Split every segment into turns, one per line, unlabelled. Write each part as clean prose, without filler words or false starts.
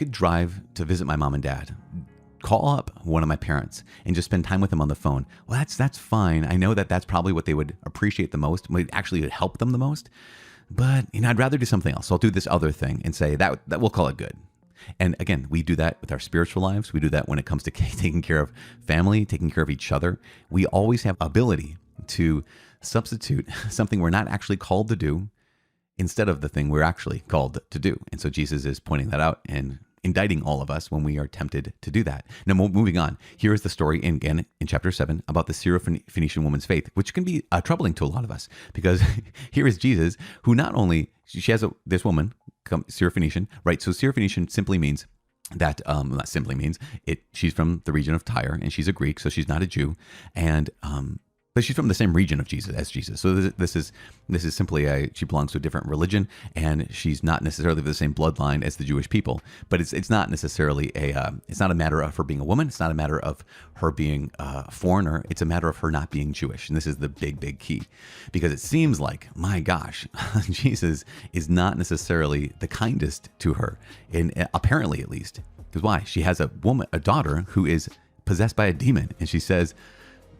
could drive to visit my mom and dad, call up one of my parents and just spend time with them on the phone. Well, that's fine. I know that that's probably what they would appreciate the most. It actually would help them the most. But I'd rather do something else. So I'll do this other thing and say that we'll call it good. And again, we do that with our spiritual lives. We do that when it comes to taking care of family, taking care of each other. We always have ability to substitute something we're not actually called to do instead of the thing we're actually called to do. And so Jesus is pointing that out and indicting all of us when we are tempted to do that. Now, moving on, here is the story in chapter 7 about the Syrophoenician woman's faith, which can be troubling to a lot of us, because here is Jesus, who not only, she has this woman, Syrophoenician, right? So Syrophoenician simply means that, not simply means, she's from the region of Tyre, and she's a Greek, so she's not a Jew, and but she's from the same region of Jesus as Jesus. So this is simply she belongs to a different religion, and she's not necessarily the same bloodline as the Jewish people. But it's not necessarily it's not a matter of her being a woman. It's not a matter of her being a foreigner. It's a matter of her not being Jewish. And this is the big key, because it seems like, my gosh, Jesus is not necessarily the kindest to her, apparently at least. Because why? She has a daughter who is possessed by a demon, and she says,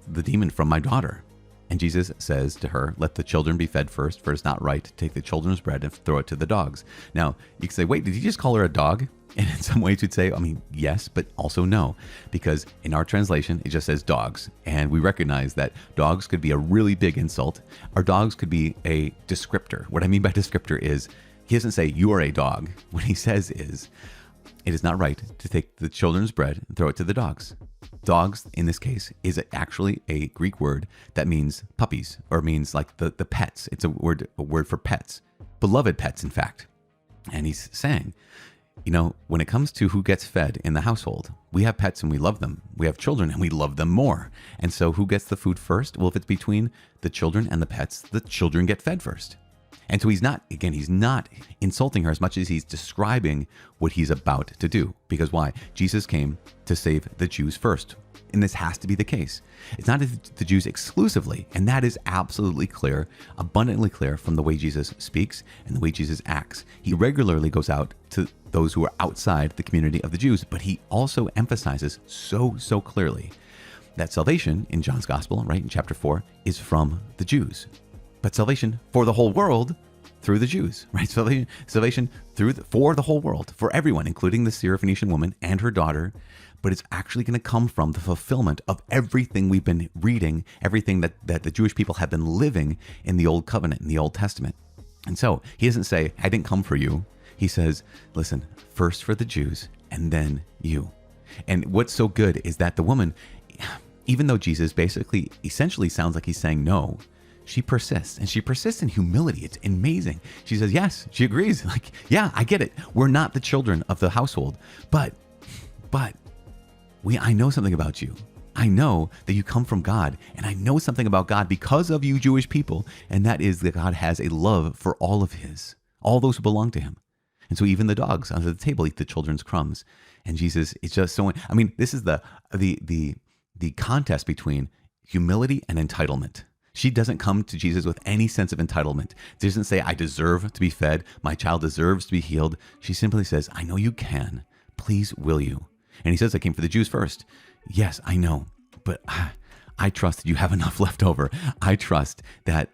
the demon from my daughter. And Jesus says to her, let the children be fed first, for it's not right to take the children's bread and throw it to the dogs. Now, you can say, wait, did he just call her a dog? And in some ways you'd say, yes, but also no, because in our translation, it just says dogs. And we recognize that dogs could be a really big insult. Our dogs could be a descriptor. What I mean by descriptor is, he doesn't say you are a dog. What he says is, it is not right to take the children's bread and throw it to the dogs. Dogs, in this case, is actually a Greek word that means puppies, or means like the pets. It's a word for pets, beloved pets, in fact. And he's saying, when it comes to who gets fed in the household, we have pets and we love them. We have children and we love them more. And so who gets the food first? Well, if it's between the children and the pets, the children get fed first. And so he's not insulting her as much as he's describing what he's about to do. Because why? Jesus came to save the Jews first. And this has to be the case. It's not the Jews exclusively. And that is absolutely clear, abundantly clear from the way Jesus speaks and the way Jesus acts. He regularly goes out to those who are outside the community of the Jews, but he also emphasizes so clearly that salvation in John's gospel, right, in chapter 4, is from the Jews. But salvation for the whole world through the Jews, right? Salvation for the whole world, for everyone, including the Syrophoenician woman and her daughter. But it's actually going to come from the fulfillment of everything we've been reading, everything that the Jewish people have been living in the Old Covenant, in the Old Testament. And so he doesn't say, I didn't come for you. He says, listen, first for the Jews and then you. And what's so good is that the woman, even though Jesus essentially sounds like he's saying no, she persists, and she persists in humility. It's amazing. She says, yes, she agrees. Like, yeah, I get it. We're not the children of the household, but I know something about you. I know that you come from God, and I know something about God because of you Jewish people, and that is that God has a love for all those who belong to him. And so even the dogs under the table eat the children's crumbs. And Jesus is just so, this is the contest between humility and entitlement. She doesn't come to Jesus with any sense of entitlement. She doesn't say, I deserve to be fed. My child deserves to be healed. She simply says, I know you can. Please, will you? And he says, I came for the Jews first. Yes, I know. But I trust that you have enough left over. I trust that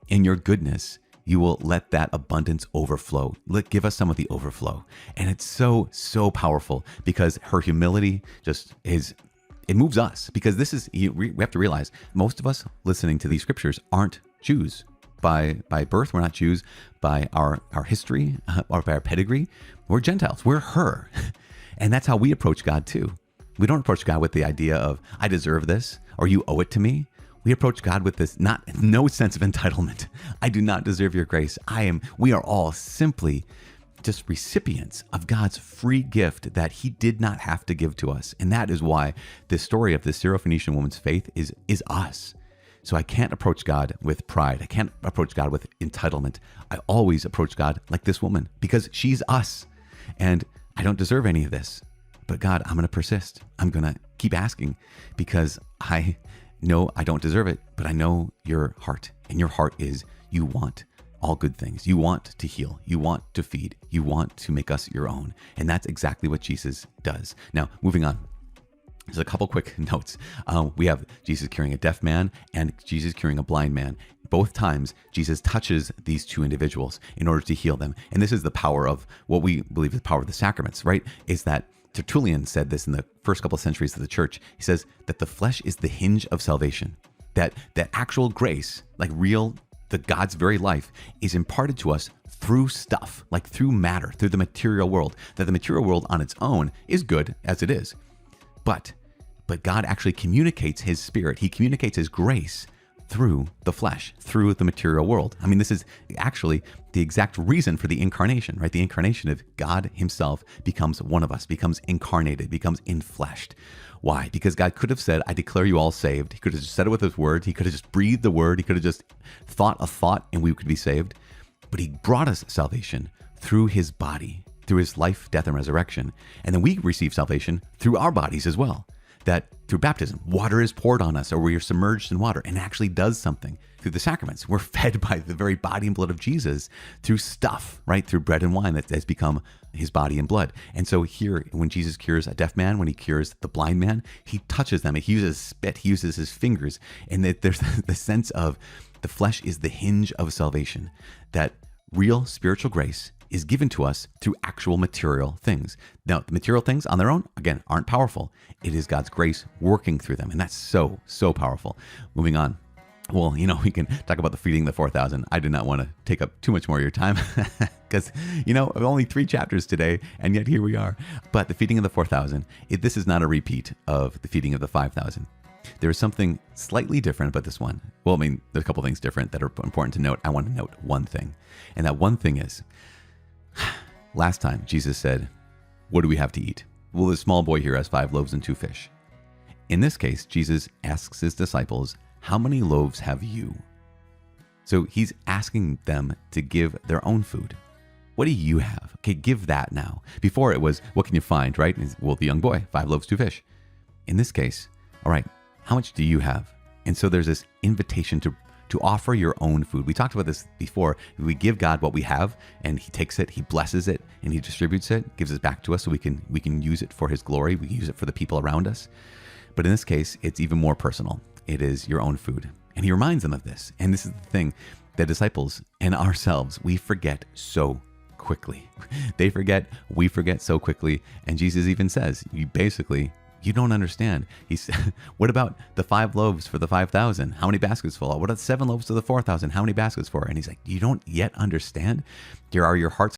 in your goodness, you will let that abundance overflow. Give us some of the overflow. And it's so powerful, because her humility it moves us, because we have to realize most of us listening to these scriptures aren't Jews by birth. We're not Jews by our history or by our pedigree. We're Gentiles. We're her. And that's how we approach God too. We don't approach God with the idea of, I deserve this, or you owe it to me. We approach God with this no sense of entitlement. I do not deserve your grace. We are all simply just recipients of God's free gift that he did not have to give to us. And that is why this story of the Syrophoenician woman's faith is us. So I can't approach God with pride. I can't approach God with entitlement. I always approach God like this woman, because she's us. And I don't deserve any of this. But God, I'm going to persist. I'm going to keep asking, because I know I don't deserve it, but I know your heart. And your heart is, you want all good things. You want to heal. You want to feed. You want to make us your own. And that's exactly what Jesus does. Now, moving on. There's a couple quick notes. We have Jesus curing a deaf man and Jesus curing a blind man. Both times, Jesus touches these two individuals in order to heal them. And this is the power of what we believe is the power of the sacraments, right? Is that Tertullian said this in the first couple of centuries of the church. He says that the flesh is the hinge of salvation, that actual grace, like real, the God's very life, is imparted to us through stuff, like through matter, through the material world, that the material world on its own is good as it is. But God actually communicates his spirit. He communicates his grace through the flesh, through the material world. I mean, this is actually the exact reason for the incarnation, right? The incarnation of God himself becomes one of us, becomes incarnated, becomes infleshed. Why? Because God could have said, I declare you all saved. He could have just said it with his word. He could have just breathed the word. He could have just thought a thought and we could be saved. But he brought us salvation through his body, through his life, death, and resurrection. And then we receive salvation through our bodies as well. That through baptism, water is poured on us, or we are submerged in water, and it actually does something. Through the sacraments, we're fed by the very body and blood of Jesus through stuff, right? Through bread and wine that has become his body and blood. And so here, when Jesus cures a deaf man, when he cures the blind man, he touches them. He uses spit, he uses his fingers. And that there's the sense of the flesh is the hinge of salvation, that real spiritual grace is given to us through actual material things. Now, the material things on their own, again, aren't powerful. It is God's grace working through them. And that's so, so powerful. Moving on. Well, we can talk about the feeding the 4,000. I did not want to take up too much more of your time because, only 3 chapters today, and yet here we are. But the feeding of the 4,000, this is not a repeat of the feeding of the 5,000. There is something slightly different about this one. Well, I mean, there's a couple things different that are important to note. I want to note one thing. And that one thing is, last time Jesus said, what do we have to eat? Well, the small boy here has 5 loaves and 2 fish. In this case, Jesus asks his disciples, how many loaves have you? So he's asking them to give their own food. What do you have? Okay, give that now. Before it was, what can you find, right? Well, the young boy, 5 loaves, 2 fish. In this case, all right, how much do you have? And so there's this invitation to offer your own food. We talked about this before. We give God what we have, and he takes it, he blesses it, and he distributes it, gives it back to us so we can use it for his glory. We use it for the people around us. But in this case, it's even more personal. It is your own food. And he reminds them of this. And this is the thing, the disciples and ourselves, we forget so quickly. They forget, we forget so quickly. And Jesus even says, you don't understand. He said, what about the 5 loaves for the 5,000? How many baskets full? What about 7 loaves to the 4,000? How many baskets for? And he's like, you don't yet understand? There are your hearts